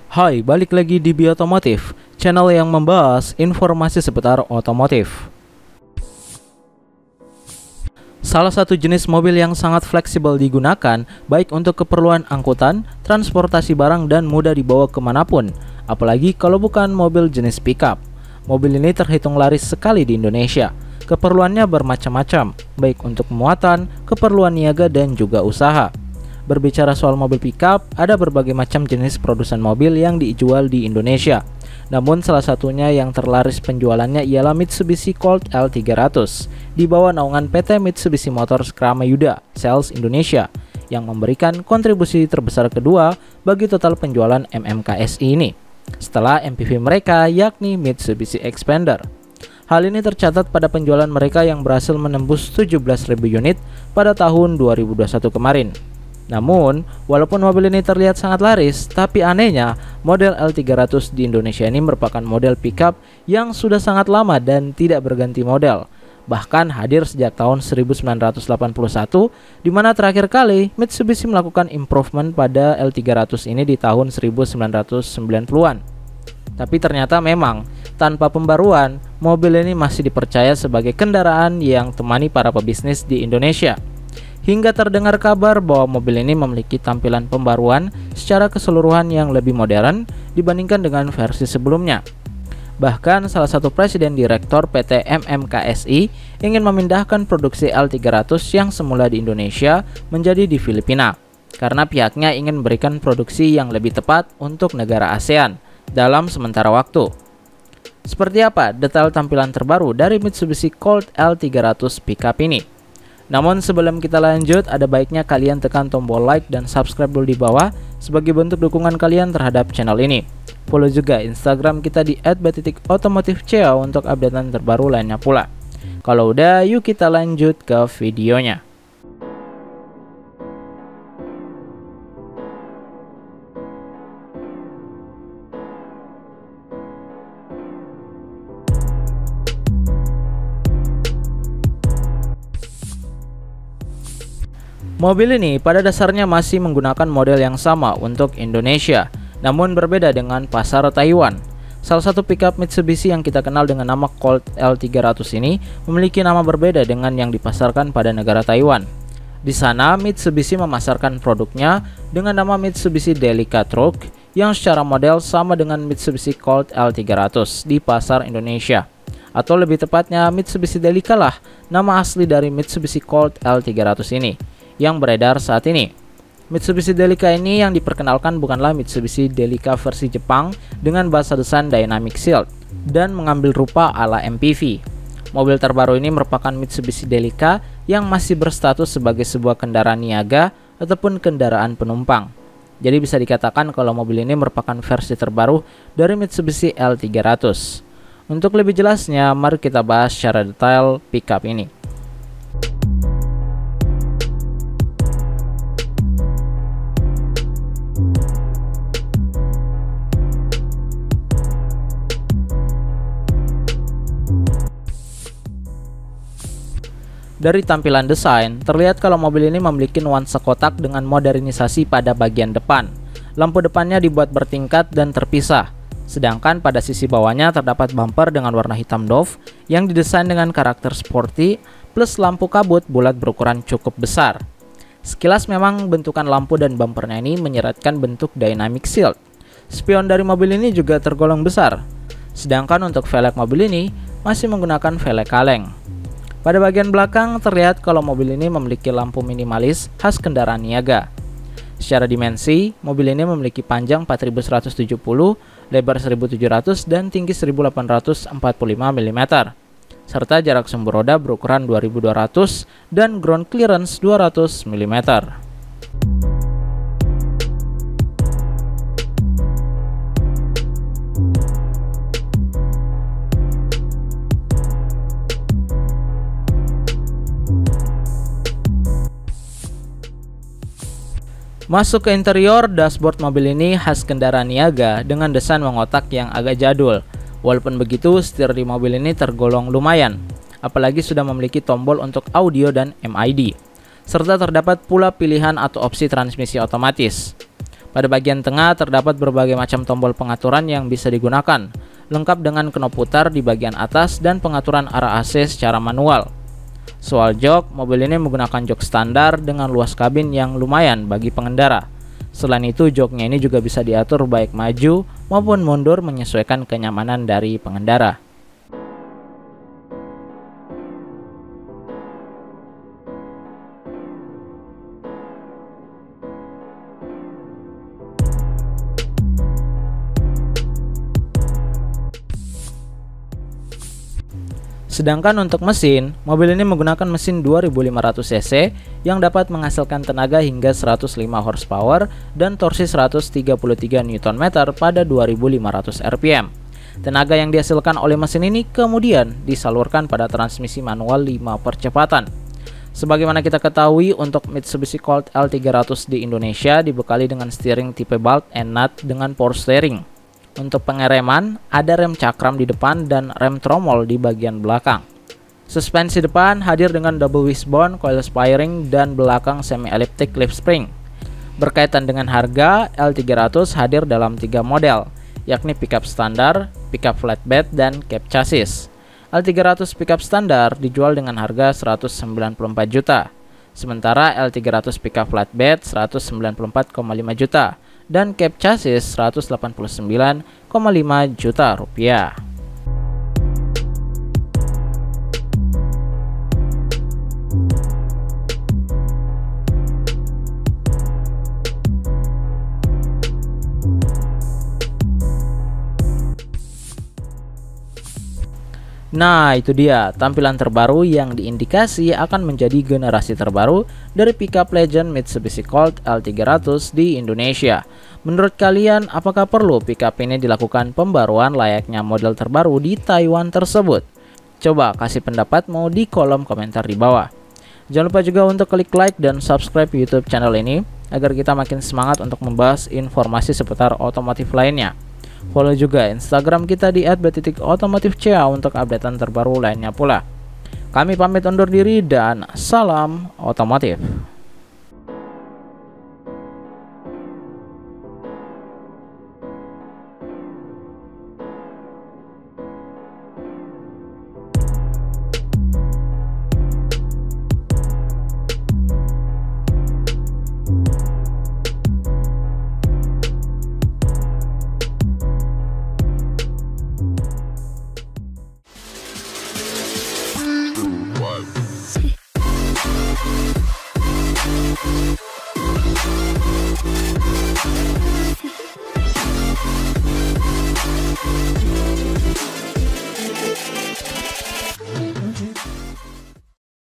Hai, balik lagi di Biotomotif, channel yang membahas informasi seputar otomotif. Salah satu jenis mobil yang sangat fleksibel digunakan, baik untuk keperluan angkutan, transportasi barang, dan mudah dibawa kemanapun, apalagi kalau bukan mobil jenis pickup. Mobil ini terhitung laris sekali di Indonesia. Keperluannya bermacam-macam, baik untuk muatan, keperluan niaga, dan juga usaha. Berbicara soal mobil pickup, ada berbagai macam jenis produsen mobil yang dijual di Indonesia. Namun salah satunya yang terlaris penjualannya ialah Mitsubishi Colt L300 di bawah naungan PT Mitsubishi Motors Kramayuda Sales Indonesia yang memberikan kontribusi terbesar kedua bagi total penjualan MMKSI ini setelah MPV mereka yakni Mitsubishi Xpander. Hal ini tercatat pada penjualan mereka yang berhasil menembus 17.000 unit pada tahun 2021 kemarin. Namun, walaupun mobil ini terlihat sangat laris, tapi anehnya, model L300 di Indonesia ini merupakan model pickup yang sudah sangat lama dan tidak berganti model. Bahkan hadir sejak tahun 1981, di mana terakhir kali Mitsubishi melakukan improvement pada L300 ini di tahun 1990-an. Tapi ternyata memang, tanpa pembaruan, mobil ini masih dipercaya sebagai kendaraan yang temani para pebisnis di Indonesia. Hingga terdengar kabar bahwa mobil ini memiliki tampilan pembaruan secara keseluruhan yang lebih modern dibandingkan dengan versi sebelumnya. Bahkan salah satu presiden direktur PT MMKSI ingin memindahkan produksi L300 yang semula di Indonesia menjadi di Filipina, karena pihaknya ingin memberikan produksi yang lebih tepat untuk negara ASEAN dalam sementara waktu. Seperti apa detail tampilan terbaru dari Mitsubishi Colt L300 pickup ini? Namun sebelum kita lanjut, ada baiknya kalian tekan tombol like dan subscribe dulu di bawah sebagai bentuk dukungan kalian terhadap channel ini. Follow juga Instagram kita di @b.otomotifco untuk updatean terbaru lainnya pula. Kalau udah, yuk kita lanjut ke videonya. Mobil ini pada dasarnya masih menggunakan model yang sama untuk Indonesia, namun berbeda dengan pasar Taiwan. Salah satu pickup Mitsubishi yang kita kenal dengan nama Colt L300 ini memiliki nama berbeda dengan yang dipasarkan pada negara Taiwan. Di sana, Mitsubishi memasarkan produknya dengan nama Mitsubishi Delica Truck yang secara model sama dengan Mitsubishi Colt L300 di pasar Indonesia. Atau lebih tepatnya, Mitsubishi Delica lah nama asli dari Mitsubishi Colt L300 ini yang beredar saat ini. Mitsubishi Delica ini yang diperkenalkan bukanlah Mitsubishi Delica versi Jepang dengan basa desain Dynamic Shield dan mengambil rupa ala MPV. Mobil terbaru ini merupakan Mitsubishi Delica yang masih berstatus sebagai sebuah kendaraan niaga ataupun kendaraan penumpang. Jadi bisa dikatakan kalau mobil ini merupakan versi terbaru dari Mitsubishi L300. Untuk lebih jelasnya, mari kita bahas secara detail pickup ini. Dari tampilan desain, terlihat kalau mobil ini memiliki nuansa kotak dengan modernisasi pada bagian depan. Lampu depannya dibuat bertingkat dan terpisah, sedangkan pada sisi bawahnya terdapat bumper dengan warna hitam doff yang didesain dengan karakter sporty plus lampu kabut bulat berukuran cukup besar. Sekilas memang bentukan lampu dan bumpernya ini menyeratkan bentuk dynamic shield. Spion dari mobil ini juga tergolong besar, sedangkan untuk velg mobil ini masih menggunakan velg kaleng. Pada bagian belakang terlihat kalau mobil ini memiliki lampu minimalis khas kendaraan niaga. Secara dimensi, mobil ini memiliki panjang 4170, lebar 1700 dan tinggi 1845 mm. Serta jarak sumber roda berukuran 2200 dan ground clearance 200 mm. Masuk ke interior, dashboard mobil ini khas kendaraan niaga dengan desain mengotak yang agak jadul. Walaupun begitu, setir di mobil ini tergolong lumayan, apalagi sudah memiliki tombol untuk audio dan MID. Serta terdapat pula pilihan atau opsi transmisi otomatis. Pada bagian tengah terdapat berbagai macam tombol pengaturan yang bisa digunakan, lengkap dengan knop putar di bagian atas dan pengaturan arah AC secara manual. Soal jok, mobil ini menggunakan jok standar dengan luas kabin yang lumayan bagi pengendara. Selain itu, joknya ini juga bisa diatur baik maju maupun mundur menyesuaikan kenyamanan dari pengendara. Sedangkan untuk mesin, mobil ini menggunakan mesin 2500 cc yang dapat menghasilkan tenaga hingga 105 horsepower dan torsi 133 Nm pada 2500 rpm. Tenaga yang dihasilkan oleh mesin ini kemudian disalurkan pada transmisi manual 5 percepatan. Sebagaimana kita ketahui, untuk Mitsubishi Colt L300 di Indonesia dibekali dengan steering tipe belt and nut dengan power steering. Untuk pengereman, ada rem cakram di depan dan rem tromol di bagian belakang. Suspensi depan hadir dengan double wishbone, coil spring, dan belakang semi-elliptic leaf spring. Berkaitan dengan harga, L300 hadir dalam 3 model, yakni pickup standar, pickup flatbed, dan cab chassis. L300 pickup standar dijual dengan harga 194 juta, sementara L300 pickup flatbed 194,5 juta. Dan cab chassis 189,5 juta rupiah. Nah, itu dia tampilan terbaru yang diindikasi akan menjadi generasi terbaru dari pickup legend Mitsubishi Colt L300 di Indonesia. Menurut kalian, apakah perlu pickup ini dilakukan pembaruan layaknya model terbaru di Taiwan tersebut? Coba kasih pendapatmu di kolom komentar di bawah. Jangan lupa juga untuk klik like dan subscribe YouTube channel ini agar kita makin semangat untuk membahas informasi seputar otomotif lainnya. Follow juga Instagram kita di @b.otomotifca untuk updatean terbaru lainnya pula. Kami pamit undur diri dan salam otomotif. What?